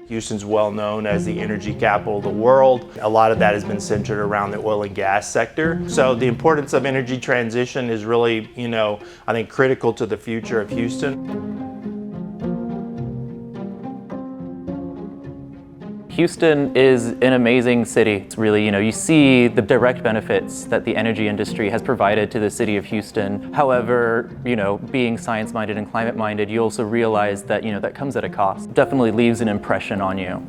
Houston's well known as the energy capital of the world. A lot of that has been centered around the oil and gas sector. So the importance of energy transition is really, I think critical to the future of Houston. Houston is an amazing city. It's really, you see the direct benefits that the energy industry has provided to the city of Houston. However, being science-minded and climate-minded, you also realize that, that comes at a cost. Definitely leaves an impression on you.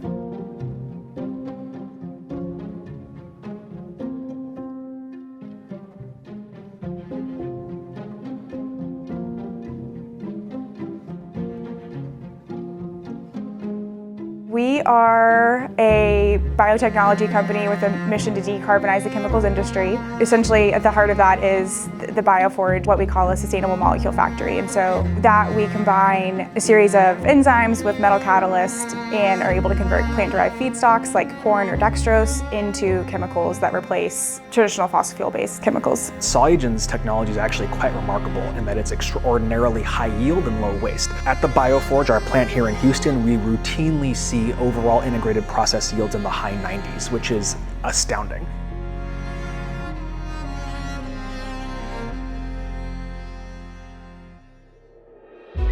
We are a biotechnology company with a mission to decarbonize the chemicals industry. Essentially, at the heart of that is the BioForge, what we call a sustainable molecule factory. And so that we combine a series of enzymes with metal catalysts and are able to convert plant-derived feedstocks like corn or dextrose into chemicals that replace traditional fossil fuel-based chemicals. Solugen's technology is actually quite remarkable in that it's extraordinarily high yield and low waste. At the BioForge, our plant here in Houston, we routinely see overall integrated process yields in the high 90s, which is astounding.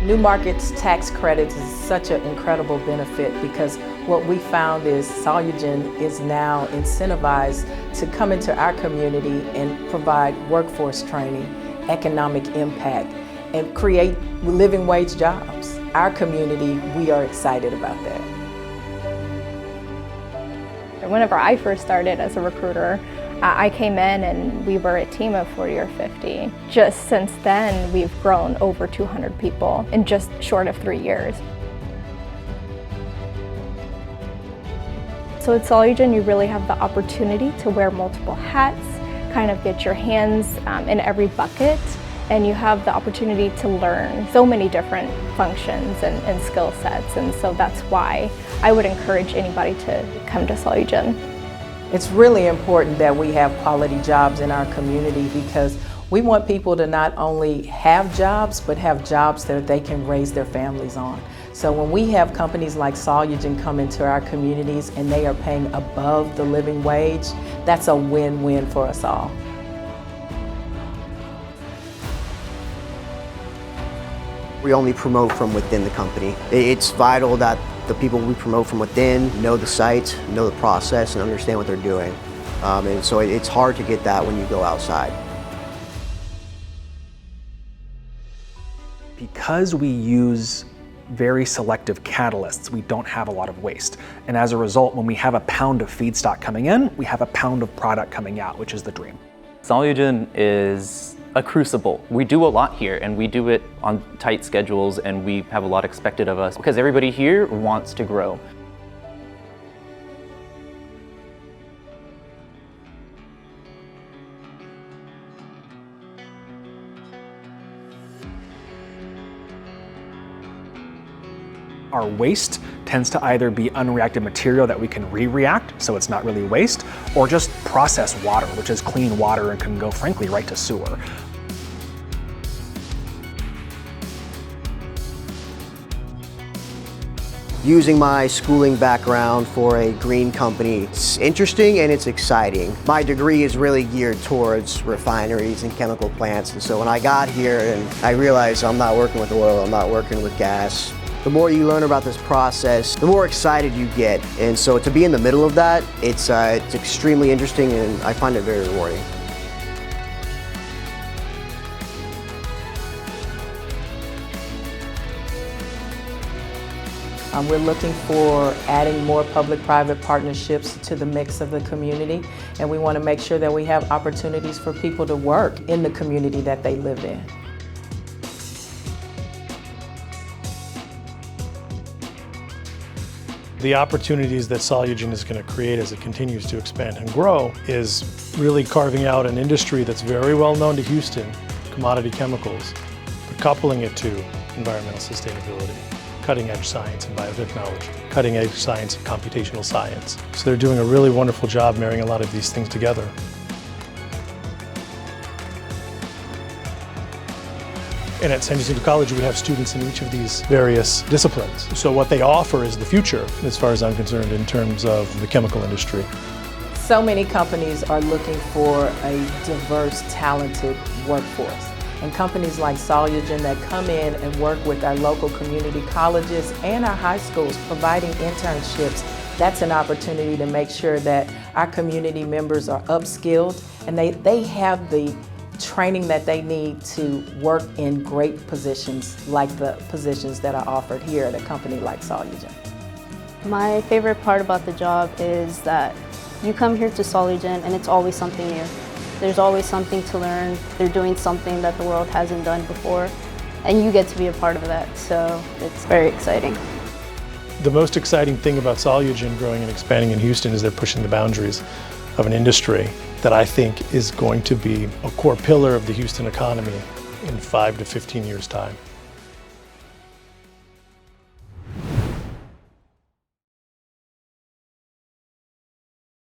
New markets tax credits is such an incredible benefit because what we found is Solugen is now incentivized to come into our community and provide workforce training, economic impact, and create living wage jobs. Our community, we are excited about that. Whenever I first started as a recruiter, I came in and we were a team of 40 or 50. Just since then, we've grown over 200 people in just short of 3 years. So at Solugen, you really have the opportunity to wear multiple hats, kind of get your hands in every bucket, and you have the opportunity to learn so many different functions and skill sets. And so that's why I would encourage anybody to come to Solugen. It's really important that we have quality jobs in our community because we want people to not only have jobs, but have jobs that they can raise their families on. So when we have companies like Solugen come into our communities and they are paying above the living wage, that's a win-win for us all. We only promote from within the company. It's vital that the people we promote from within know the site, know the process, and understand what they're doing. And so it's hard to get that when you go outside. Because we use very selective catalysts, we don't have a lot of waste. And as a result, when we have a pound of feedstock coming in, we have a pound of product coming out, which is the dream. Solugen is a crucible. We do a lot here and we do it on tight schedules and we have a lot expected of us because everybody here wants to grow. Our waste tends to either be unreacted material that we can re-react, so it's not really waste, or just processed water, which is clean water and can go, frankly, right to sewer. Using my schooling background for a green company, it's interesting and it's exciting. My degree is really geared towards refineries and chemical plants, and so when I got here and I realized I'm not working with oil, I'm not working with gas, the more you learn about this process, the more excited you get. And so to be in the middle of that, it's extremely interesting and I find it very rewarding. We're looking for adding more public-private partnerships to the mix of the community, and we want to make sure that we have opportunities for people to work in the community that they live in. The opportunities that Solugen is going to create as it continues to expand and grow is really carving out an industry that's very well known to Houston, commodity chemicals, but coupling it to environmental sustainability, cutting-edge science and biotechnology, cutting-edge science and computational science. So they're doing a really wonderful job marrying a lot of these things together. And at San Jacinto College, we have students in each of these various disciplines. So what they offer is the future, as far as I'm concerned, in terms of the chemical industry. So many companies are looking for a diverse, talented workforce. And companies like Solugen that come in and work with our local community colleges and our high schools providing internships, that's an opportunity to make sure that our community members are upskilled and they have the training that they need to work in great positions like the positions that are offered here at a company like Solugen. My favorite part about the job is that you come here to Solugen and it's always something new. There's always something to learn. They're doing something that the world hasn't done before, and you get to be a part of that, so it's very exciting. The most exciting thing about Solugen growing and expanding in Houston is they're pushing the boundaries of an industry that I think is going to be a core pillar of the Houston economy in 5 to 15 years' time.